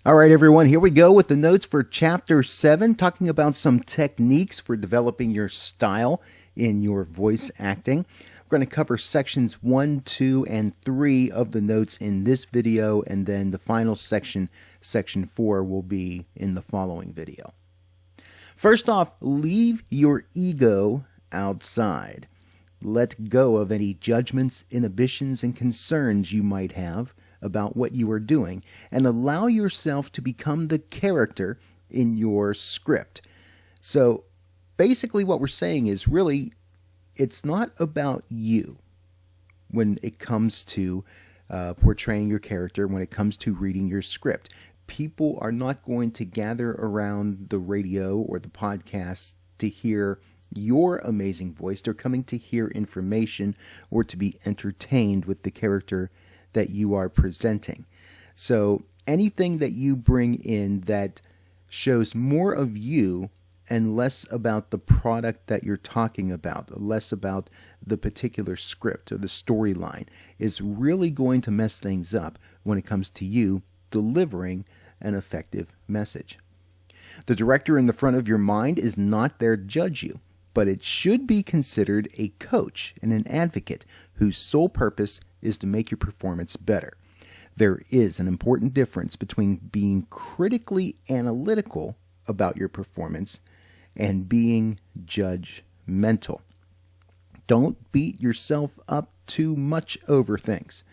All right, everyone, here we go with the notes for Chapter 7, talking about some techniques for developing your style in your voice acting. We're going to cover sections 1, 2, and 3 of the notes in this video, and then the final section, section 4, will be in the following video. First off, leave your ego outside. Let go of any judgments, inhibitions, and concerns you might have about what you are doing, and allow yourself to become the character in your script. So basically what we're saying is really it's not about you when it comes to portraying your character, when it comes to reading your script. People are not going to gather around the radio or the podcast to hear your amazing voice. They're coming to hear information or to be entertained with the character that you are presenting. So anything that you bring in that shows more of you and less about the product that you're talking about, less about the particular script or the storyline, is really going to mess things up when it comes to you delivering an effective message. The director in the front of your mind is not there to judge you, but it should be considered a coach and an advocate whose sole purpose is to make your performance better. There is an important difference between being critically analytical about your performance and being judgmental. Don't beat yourself up too much over things.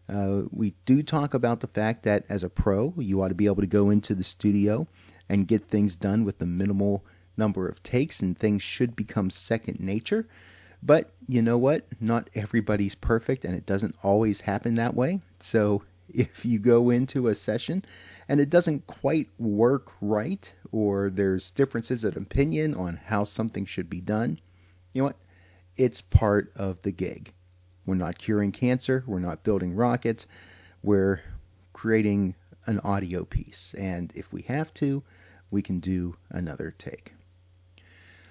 We do talk about the fact that as a pro, you ought to be able to go into the studio and get things done with the minimal number of takes, and things should become second nature. But you know what? Not everybody's perfect, and it doesn't always happen that way. So if you go into a session and it doesn't quite work right, or there's differences of opinion on how something should be done, you know what? It's part of the gig. We're not curing cancer. We're not building rockets. We're creating an audio piece. And if we have to, we can do another take.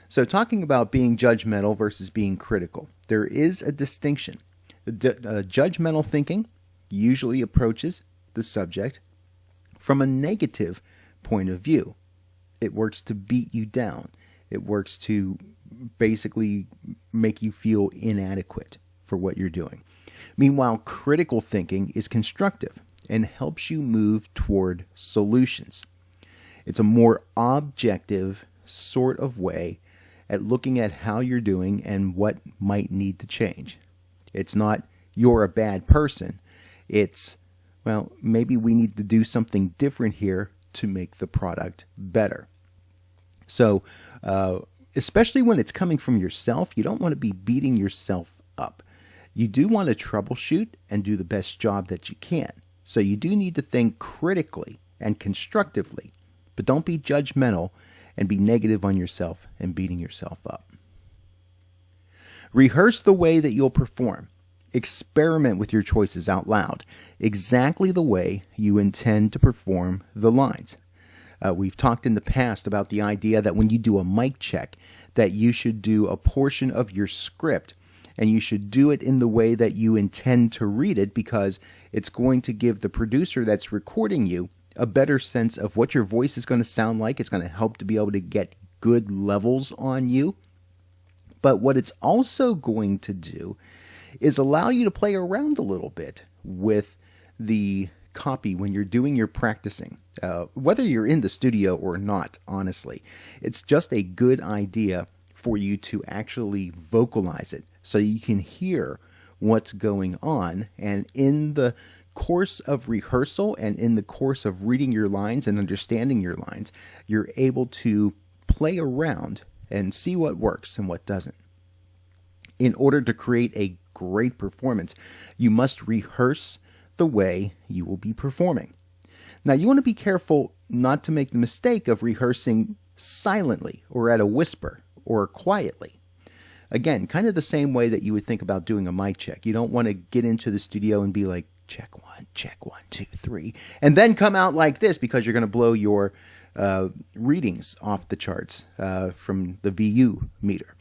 So talking about being judgmental versus being critical, there is a distinction. Judgmental thinking usually approaches the subject from a negative point of view. It works to beat you down. It works to basically make you feel inadequate for what you're doing. Meanwhile, critical thinking is constructive and helps you move toward solutions. It's a more objective sort of way at looking at how you're doing and what might need to change. It's not, you're a bad person. It's, well, maybe we need to do something different here to make the product better. So, especially when it's coming from yourself, you don't want to be beating yourself up. You do want to troubleshoot and do the best job that you can. So you do need to think critically and constructively, but don't be judgmental and be negative on yourself and beating yourself up. Rehearse the way that you'll perform. Experiment with your choices out loud, exactly the way you intend to perform the lines. We've talked in the past about the idea that when you do a mic check, that you should do a portion of your script and you should do it in the way that you intend to read it, because it's going to give the producer that's recording you a better sense of what your voice is going to sound like. It's going to help to be able to get good levels on you. But what it's also going to do is allow you to play around a little bit with the copy when you're doing your practicing. Whether you're in the studio or not, honestly, it's just a good idea for you to actually vocalize it so you can hear what's going on. And in the course of rehearsal and in the course of reading your lines and understanding your lines, you're able to play around and see what works and what doesn't. In order to create a great performance, you must rehearse the way you will be performing. Now, you want to be careful not to make the mistake of rehearsing silently or at a whisper or quietly. Again, kind of the same way that you would think about doing a mic check. You don't want to get into the studio and be like, check 1, 2, 3, and then come out like this, because you're going to blow your readings off the charts from the VU meter.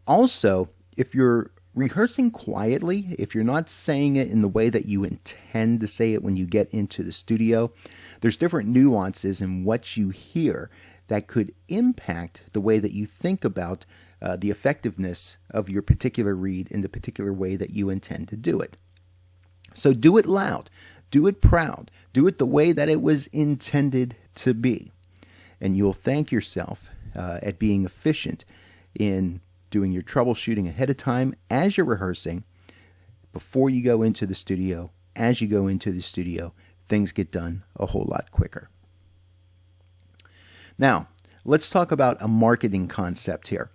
Also, if you're Rehearsing quietly, if you're not saying it in the way that you intend to say it when you get into the studio, there's different nuances in what you hear that could impact the way that you think about the effectiveness of your particular read in the particular way that you intend to do it. So do it loud, do it proud, do it the way that it was intended to be. And you'll thank yourself at being efficient in doing your troubleshooting ahead of time as you're rehearsing, before you go into the studio. As you go into the studio, things get done a whole lot quicker. Now, let's talk about a marketing concept here.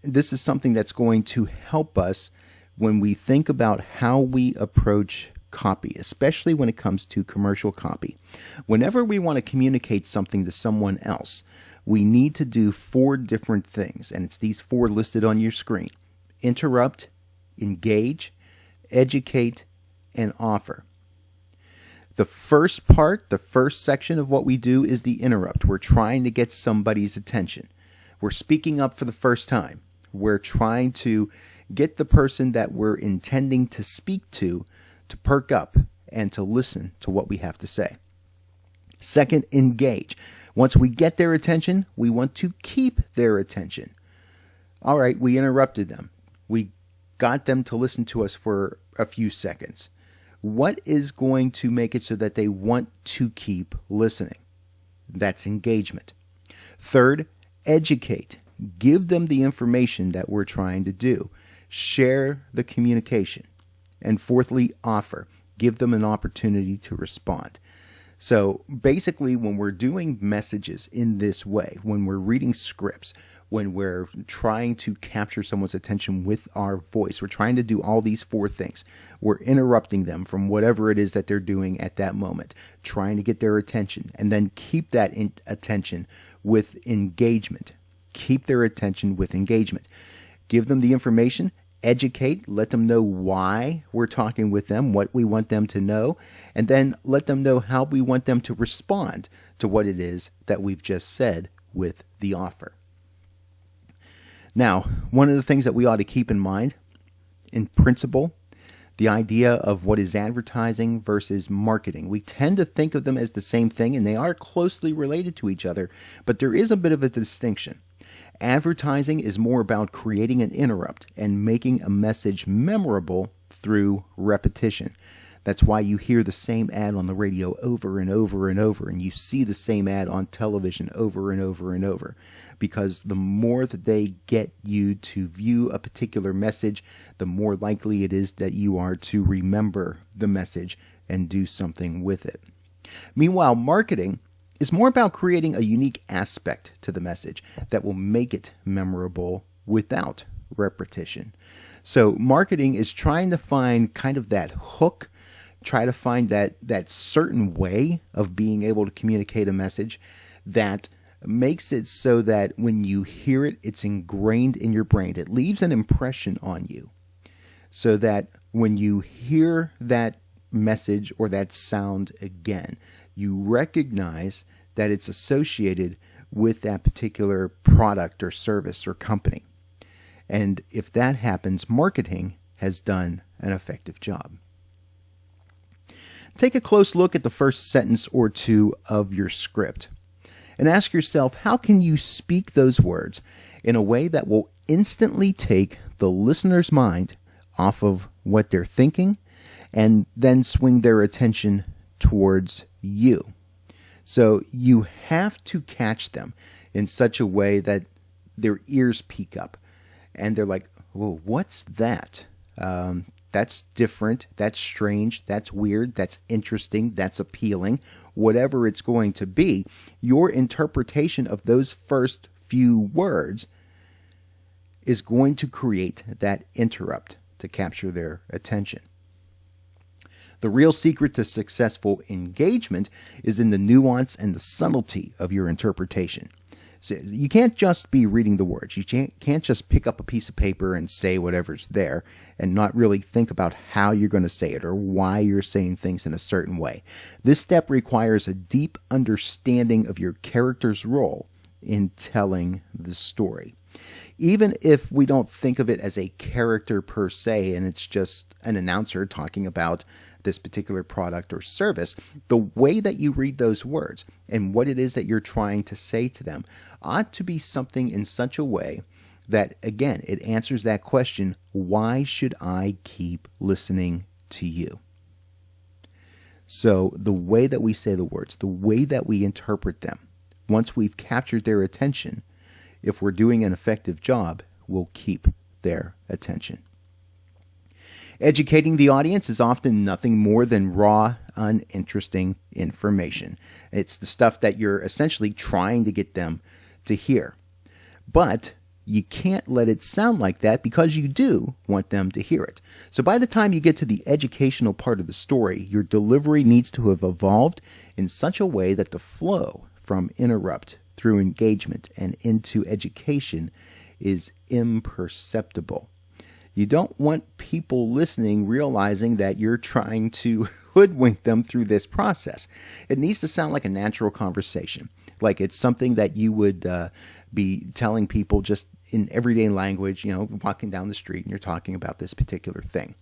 This is something that's going to help us when we think about how we approach copy, especially when it comes to commercial copy. Whenever we want to communicate something to someone else, we need to do 4 different things, and it's these 4 listed on your screen: interrupt, engage, educate, and offer. The first part, the first section of what we do is the interrupt. We're trying to get somebody's attention. We're speaking up for the first time. We're trying to get the person that we're intending to speak to perk up and to listen to what we have to say. Second, engage. Once we get their attention, we want to keep their attention. All right, we interrupted them. We got them to listen to us for a few seconds. What is going to make it so that they want to keep listening? That's engagement. Third, educate. Give them the information that we're trying to do. Share the communication. And fourthly, offer. Give them an opportunity to respond. So basically, when we're doing messages in this way, when we're reading scripts, when we're trying to capture someone's attention with our voice, we're trying to do all these 4 things. We're interrupting them from whatever it is that they're doing at that moment, trying to get their attention, and then keep that attention with engagement. Keep their attention with engagement. Give them the information. Educate, let them know why we're talking with them, what we want them to know, and then let them know how we want them to respond to what it is that we've just said with the offer. Now, one of the things that we ought to keep in mind, in principle, the idea of what is advertising versus marketing. We tend to think of them as the same thing, and they are closely related to each other, but there is a bit of a distinction. Advertising is more about creating an interrupt and making a message memorable through repetition. That's why you hear the same ad on the radio over and over and over, and you see the same ad on television over and over and over. Because the more that they get you to view a particular message, the more likely it is that you are to remember the message and do something with it. Meanwhile, marketing is more about creating a unique aspect to the message that will make it memorable without repetition. So marketing is trying to find kind of that hook, try to find that certain way of being able to communicate a message that makes it so that when you hear it, it's ingrained in your brain. It leaves an impression on you so that when you hear that message or that sound again, you recognize that it's associated with that particular product or service or company. And if that happens, marketing has done an effective job. Take a close look at the first sentence or 2 of your script and ask yourself, how can you speak those words in a way that will instantly take the listener's mind off of what they're thinking and then swing their attention towards you? So you have to catch them in such a way that their ears peak up and they're like, whoa, what's that? That's different, that's strange, that's weird, that's interesting, that's appealing. Whatever it's going to be, your interpretation of those first few words is going to create that interrupt to capture their attention. The real secret to successful engagement is in the nuance and the subtlety of your interpretation. So you can't just be reading the words. You can't just pick up a piece of paper and say whatever's there and not really think about how you're going to say it or why you're saying things in a certain way. This step requires a deep understanding of your character's role in telling the story. Even if we don't think of it as a character per se, and it's just an announcer talking about this particular product or service, the way that you read those words and what it is that you're trying to say to them ought to be something in such a way that, again, it answers that question, why should I keep listening to you? So the way that we say the words, the way that we interpret them, once we've captured their attention, if we're doing an effective job, we'll keep their attention. Educating the audience is often nothing more than raw, uninteresting information. It's the stuff that you're essentially trying to get them to hear. But you can't let it sound like that because you do want them to hear it. So by the time you get to the educational part of the story, your delivery needs to have evolved in such a way that the flow from interrupt through engagement and into education is imperceptible. You don't want people listening realizing that you're trying to hoodwink them through this process. It needs to sound like a natural conversation, like it's something that you would be telling people just in everyday language, walking down the street and you're talking about this particular thing.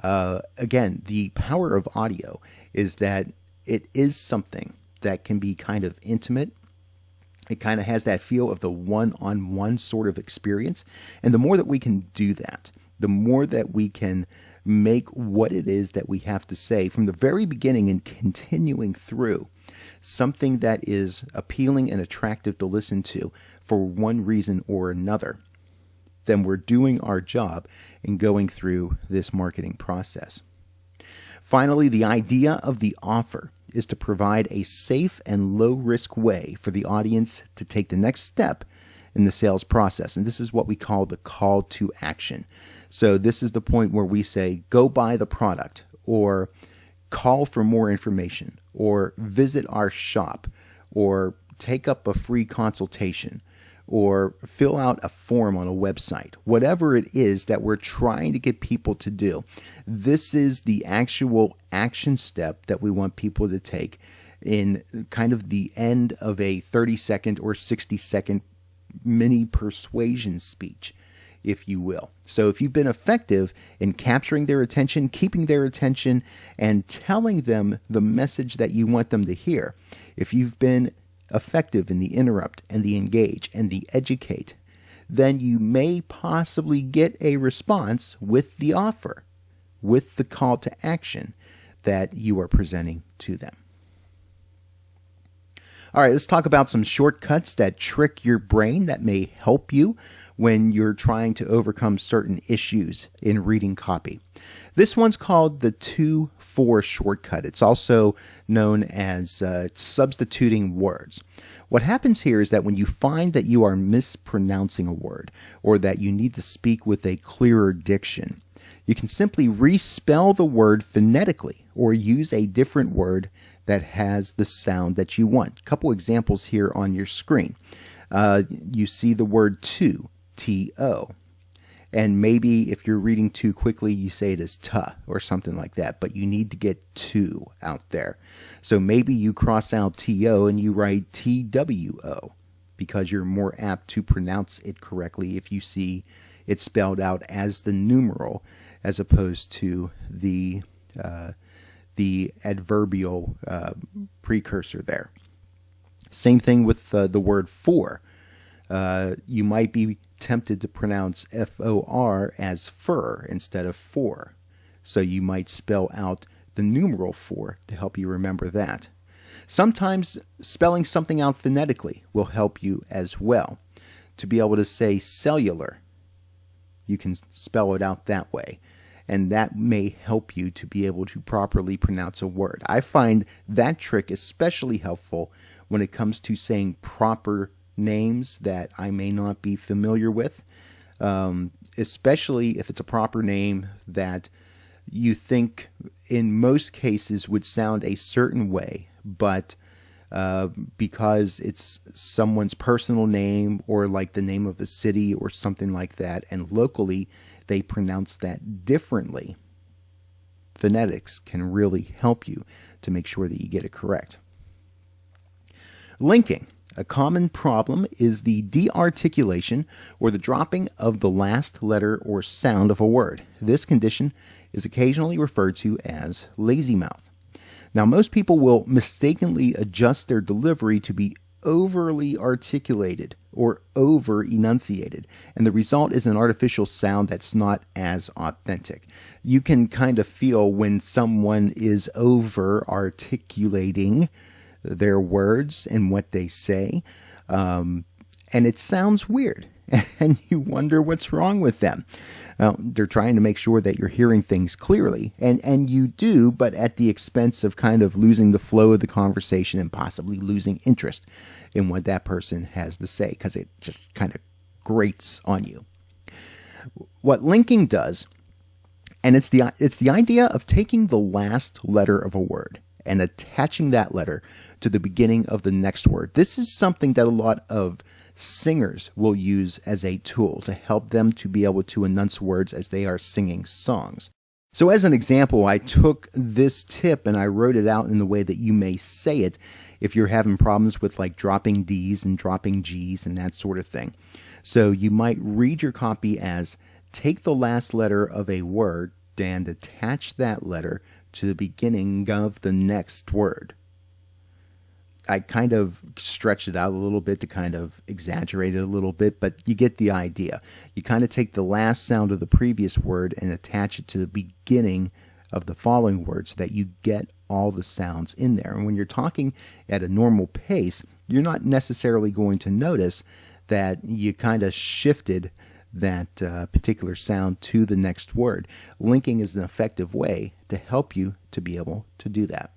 Again, the power of audio is that it is something that can be kind of intimate. It kind of has that feel of the one-on-one sort of experience. And the more that we can do that, the more that we can make what it is that we have to say from the very beginning and continuing through something that is appealing and attractive to listen to for one reason or another, then we're doing our job in going through this marketing process. Finally, the idea of the offer is to provide a safe and low-risk way for the audience to take the next step in the sales process. And this is what we call the call to action. So this is the point where we say, go buy the product, or call for more information, or visit our shop, or take up a free consultation, or fill out a form on a website. Whatever it is that we're trying to get people to do, this is the actual action step that we want people to take in kind of the end of a 30-second or 60-second mini persuasion speech, if you will. So if you've been effective in capturing their attention, keeping their attention, and telling them the message that you want them to hear, if you've been effective in the interrupt and the engage and the educate, then you may possibly get a response with the offer, with the call to action that you are presenting to them. All right, let's talk about some shortcuts that trick your brain that may help you when you're trying to overcome certain issues in reading copy. This one's called the 2-4 shortcut. It's also known as substituting words. What happens here is that when you find that you are mispronouncing a word or that you need to speak with a clearer diction, you can simply respell the word phonetically or use a different word that has the sound that you want. A couple examples here on your screen. You see the word to, T-O. And maybe if you're reading too quickly, you say it as tuh or something like that, but you need to get to out there. So maybe you cross out T-O and you write T-W-O because you're more apt to pronounce it correctly if you see it spelled out as the numeral as opposed to the adverbial precursor there. Same thing with the word for. You might be tempted to pronounce F-O-R as fur instead of for. So you might spell out the numeral for to help you remember that. Sometimes spelling something out phonetically will help you as well. To be able to say cellular, you can spell it out that way. And that may help you to be able to properly pronounce a word. I find that trick especially helpful when it comes to saying proper names that I may not be familiar with, especially if it's a proper name that you think in most cases would sound a certain way, but because it's someone's personal name or like the name of a city or something like that, and locally they pronounce that differently, phonetics can really help you to make sure that you get it correct. Linking. A common problem is the de-articulation or the dropping of the last letter or sound of a word. This condition is occasionally referred to as lazy mouth. Now, most people will mistakenly adjust their delivery to be overly articulated or over enunciated, and the result is an artificial sound that's not as authentic. You can kind of feel when someone is over articulating their words and what they say, and it sounds weird, and you wonder what's wrong with them. They're trying to make sure that you're hearing things clearly, and you do, but at the expense of kind of losing the flow of the conversation and possibly losing interest in what that person has to say, because it just kind of grates on you. What linking does, and it's the idea of taking the last letter of a word and attaching that letter to the beginning of the next word. This is something that a lot of singers will use as a tool to help them to be able to enunciate words as they are singing songs. So as an example, I took this tip and I wrote it out in the way that you may say it if you're having problems with like dropping D's and dropping G's and that sort of thing. So you might read your copy as take the last letter of a word and attach that letter to the beginning of the next word. I kind of stretched it out a little bit to kind of exaggerate it a little bit, but you get the idea. You kind of take the last sound of the previous word and attach it to the beginning of the following word so that you get all the sounds in there. And when you're talking at a normal pace, you're not necessarily going to notice that you kind of shifted that particular sound to the next word. Linking is an effective way to help you to be able to do that.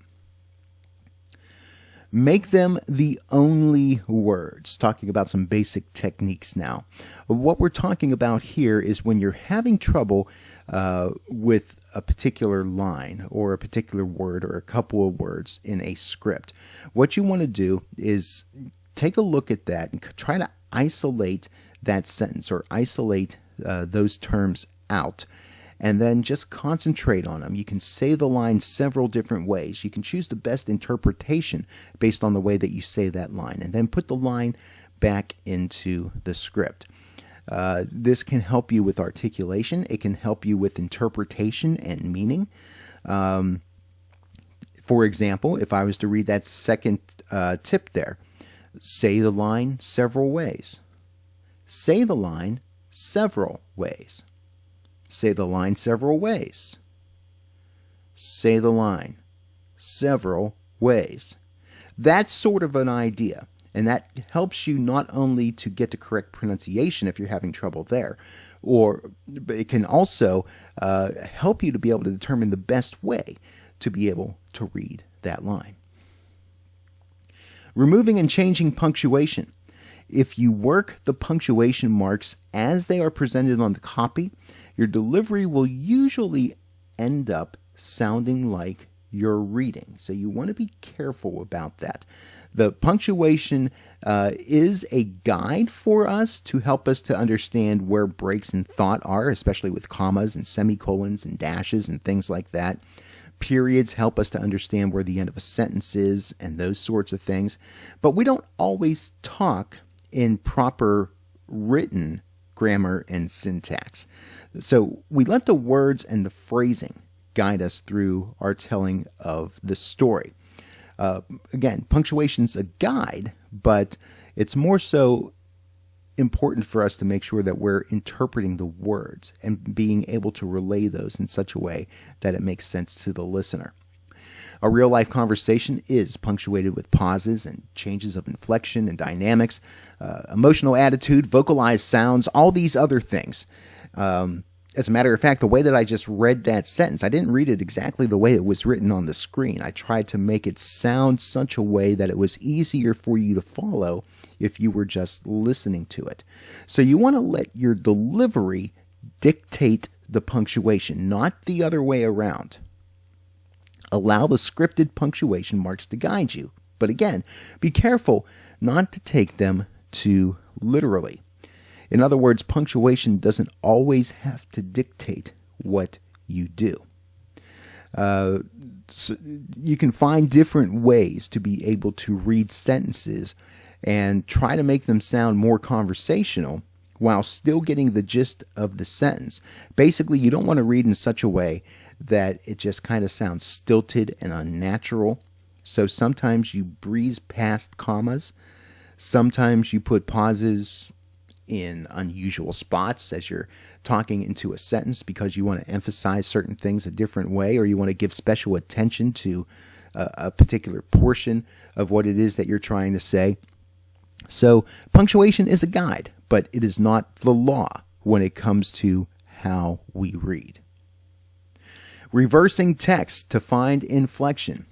Make them the only words. Talking about some basic techniques now. What we're talking about here is when you're having trouble with a particular line or a particular word or a couple of words in a script. What you want to do is take a look at that and try to isolate that sentence or isolate those terms out, and then just concentrate on them. You can say the line several different ways. You can choose the best interpretation based on the way that you say that line, and then put the line back into the script. This can help you with articulation. It can help you with interpretation and meaning. For example, if I was to read that second tip there, say the line several ways. Say the line several ways. Say the line several ways. Say the line several ways. That's sort of an idea, and that helps you not only to get the correct pronunciation if you're having trouble there, but it can also help you to be able to determine the best way to be able to read that line. Removing and changing punctuation. If you work the punctuation marks as they are presented on the copy, your delivery will usually end up sounding like you're reading. So you want to be careful about that. The punctuation is a guide for us to help us to understand where breaks in thought are, especially with commas and semicolons and dashes and things like that. Periods help us to understand where the end of a sentence is and those sorts of things. But we don't always talk in proper written grammar and syntax. So we let the words and the phrasing guide us through our telling of the story. Again, punctuation's a guide, but it's more so important for us to make sure that we're interpreting the words and being able to relay those in such a way that it makes sense to the listener. A real-life conversation is punctuated with pauses and changes of inflection and dynamics, emotional attitude, vocalized sounds, all these other things. As a matter of fact, the way that I just read that sentence, I didn't read it exactly the way it was written on the screen. I tried to make it sound such a way that it was easier for you to follow if you were just listening to it. So you want to let your delivery dictate the punctuation, not the other way around. Allow the scripted punctuation marks to guide you. But again, be careful not to take them too literally. In other words, punctuation doesn't always have to dictate what you do. So you can find different ways to be able to read sentences and try to make them sound more conversational while still getting the gist of the sentence. Basically, you don't want to read in such a way that it just kind of sounds stilted and unnatural. So sometimes you breeze past commas. Sometimes you put pauses in unusual spots as you're talking into a sentence because you want to emphasize certain things a different way, or you want to give special attention to a particular portion of what it is that you're trying to say. So punctuation is a guide, but it is not the law when it comes to how we read. Reversing text to find inflection.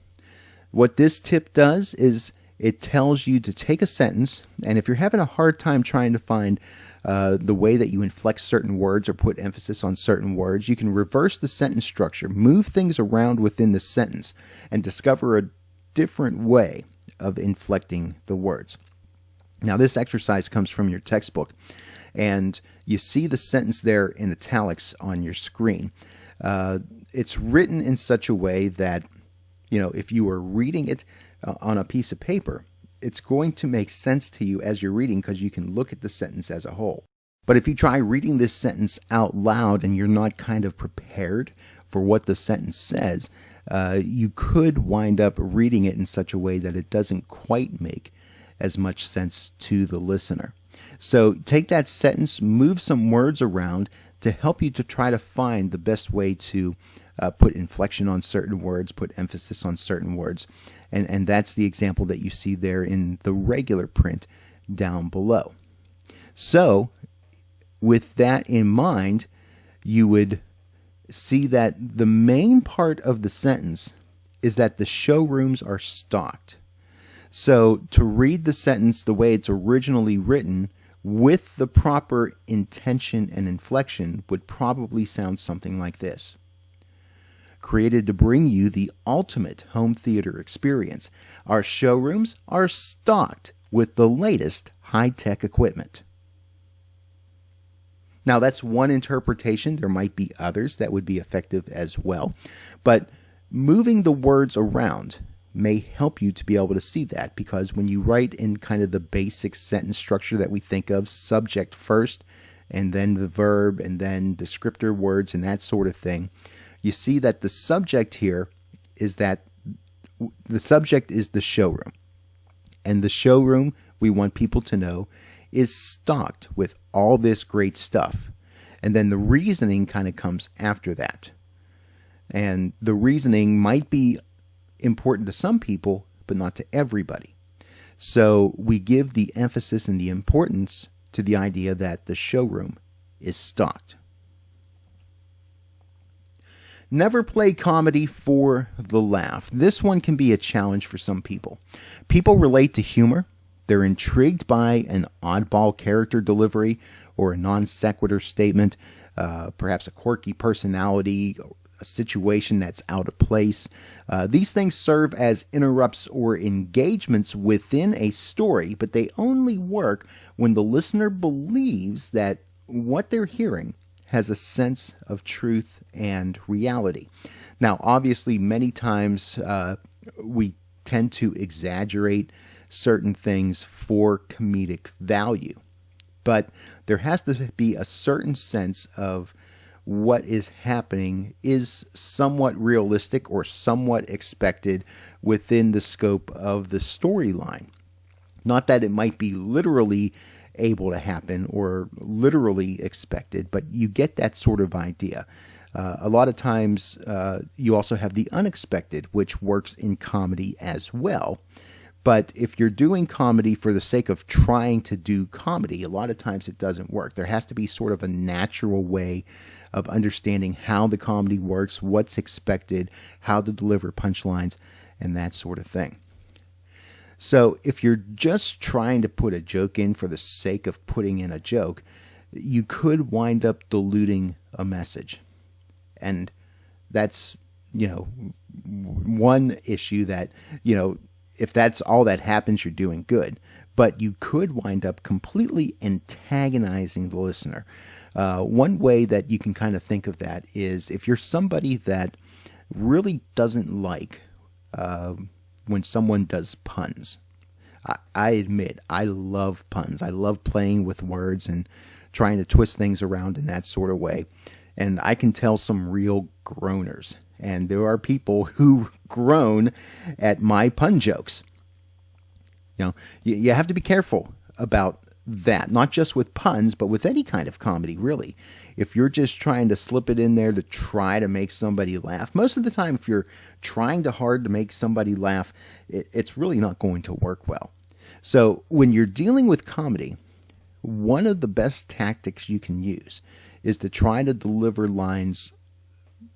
What this tip does is it tells you to take a sentence, and if you're having a hard time trying to find the way that you inflect certain words or put emphasis on certain words, you can reverse the sentence structure, move things around within the sentence, and discover a different way of inflecting the words. Now, this exercise comes from your textbook, and you see the sentence there in italics on your screen. It's written in such a way that, if you were reading it on a piece of paper, it's going to make sense to you as you're reading because you can look at the sentence as a whole. But if you try reading this sentence out loud and you're not kind of prepared for what the sentence says, you could wind up reading it in such a way that it doesn't quite make as much sense to the listener. So take that sentence, move some words around to help you to try to find the best way to put inflection on certain words, put emphasis on certain words. And that's the example that you see there in the regular print down below. So with that in mind, you would see that the main part of the sentence is that the showrooms are stocked. So to read the sentence the way it's originally written with the proper intention and inflection would probably sound something like this. Created to bring you the ultimate home theater experience, our showrooms are stocked with the latest high-tech equipment. Now, that's one interpretation. There might be others that would be effective as well. But moving the words around may help you to be able to see that, because when you write in kind of the basic sentence structure that we think of, subject first, and then the verb, and then descriptor words, and that sort of thing, you see that the subject here is that the subject is the showroom. And the showroom, we want people to know, is stocked with all this great stuff. And then the reasoning kind of comes after that. And the reasoning might be important to some people, but not to everybody. So we give the emphasis and the importance to the idea that the showroom is stocked. Never play comedy for the laugh. This one can be a challenge for some people. People relate to humor. They're intrigued by an oddball character delivery or a non sequitur statement, perhaps a quirky personality, a situation that's out of place. These things serve as interrupts or engagements within a story, but they only work when the listener believes that what they're hearing has a sense of truth and reality. Now, obviously, many times we tend to exaggerate certain things for comedic value, but there has to be a certain sense of what is happening is somewhat realistic or somewhat expected within the scope of the storyline. Not that it might be literally able to happen or literally expected, but you get that sort of idea. A lot of times you also have the unexpected, which works in comedy as well. But if you're doing comedy for the sake of trying to do comedy, a lot of times it doesn't work. There has to be sort of a natural way of understanding how the comedy works, what's expected, how to deliver punchlines, and that sort of thing. So if you're just trying to put a joke in for the sake of putting in a joke, you could wind up diluting a message. And that's, one issue that, if that's all that happens, you're doing good. But you could wind up completely antagonizing the listener. One way that you can kind of think of that is if you're somebody that really doesn't like when someone does puns. I admit, I love puns. I love playing with words and trying to twist things around in that sort of way. And I can tell some real groaners. And there are people who groan at my pun jokes. You know, you have to be careful about that, not just with puns, but with any kind of comedy, really. If you're just trying to slip it in there to try to make somebody laugh, most of the time, if you're trying hard to make somebody laugh, it's really not going to work well. So when you're dealing with comedy, one of the best tactics you can use is to try to deliver lines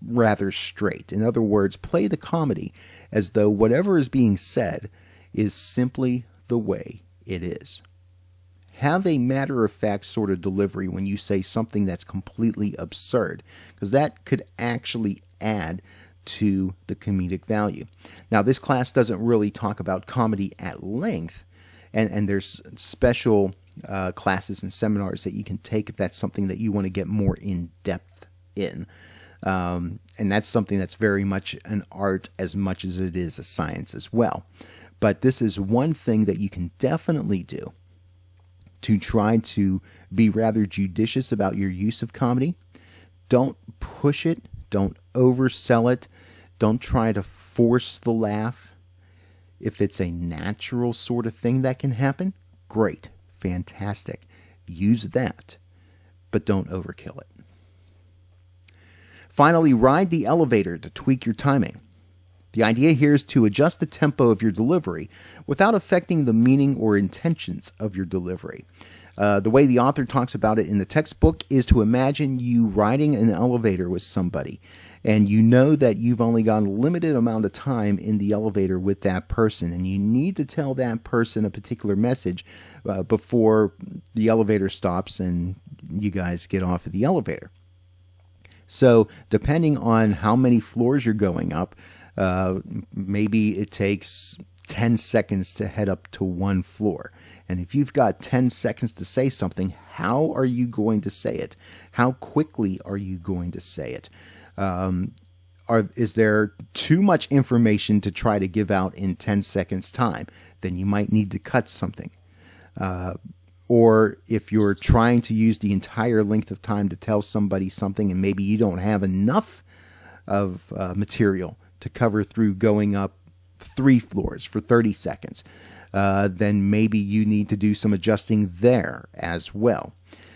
rather straight. In other words, play the comedy as though whatever is being said is simply the way it is. Have a matter-of-fact sort of delivery when you say something that's completely absurd, because that could actually add to the comedic value. Now, this class doesn't really talk about comedy at length, and there's special classes and seminars that you can take if that's something that you want to get more in-depth in. And that's something that's very much an art as much as it is a science as well. But this is one thing that you can definitely do to try to be rather judicious about your use of comedy. Don't push it. Don't oversell it. Don't try to force the laugh. If it's a natural sort of thing that can happen, great, fantastic. Use that, but don't overkill it. Finally, ride the elevator to tweak your timing. The idea here is to adjust the tempo of your delivery without affecting the meaning or intentions of your delivery. The way the author talks about it in the textbook is to imagine you riding an elevator with somebody, and you know that you've only got a limited amount of time in the elevator with that person, and you need to tell that person a particular message before the elevator stops and you guys get off of the elevator. So depending on how many floors you're going up, maybe it takes 10 seconds to head up to one floor. And if you've got 10 seconds to say something, how are you going to say it? How quickly are you going to say it? Is there too much information to try to give out in 10 seconds time? Then you might need to cut something. Or if you're trying to use the entire length of time to tell somebody something and maybe you don't have enough of material to cover through going up 3 floors for 30 seconds, then maybe you need to do some adjusting there as well.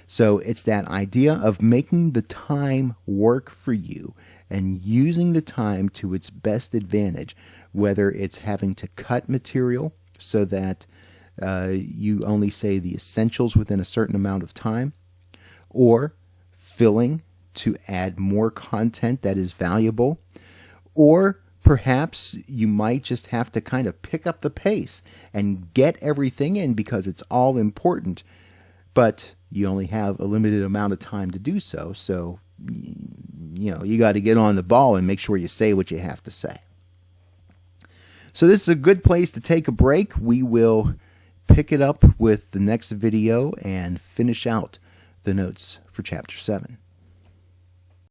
So it's that idea of making the time work for you and using the time to its best advantage, whether it's having to cut material so that you only say the essentials within a certain amount of time, or filling to add more content that is valuable, or perhaps you might just have to kind of pick up the pace and get everything in because it's all important, but you only have a limited amount of time to do so. So, you got to get on the ball and make sure you say what you have to say. So this is a good place to take a break. We will pick it up with the next video and finish out the notes for Chapter 7.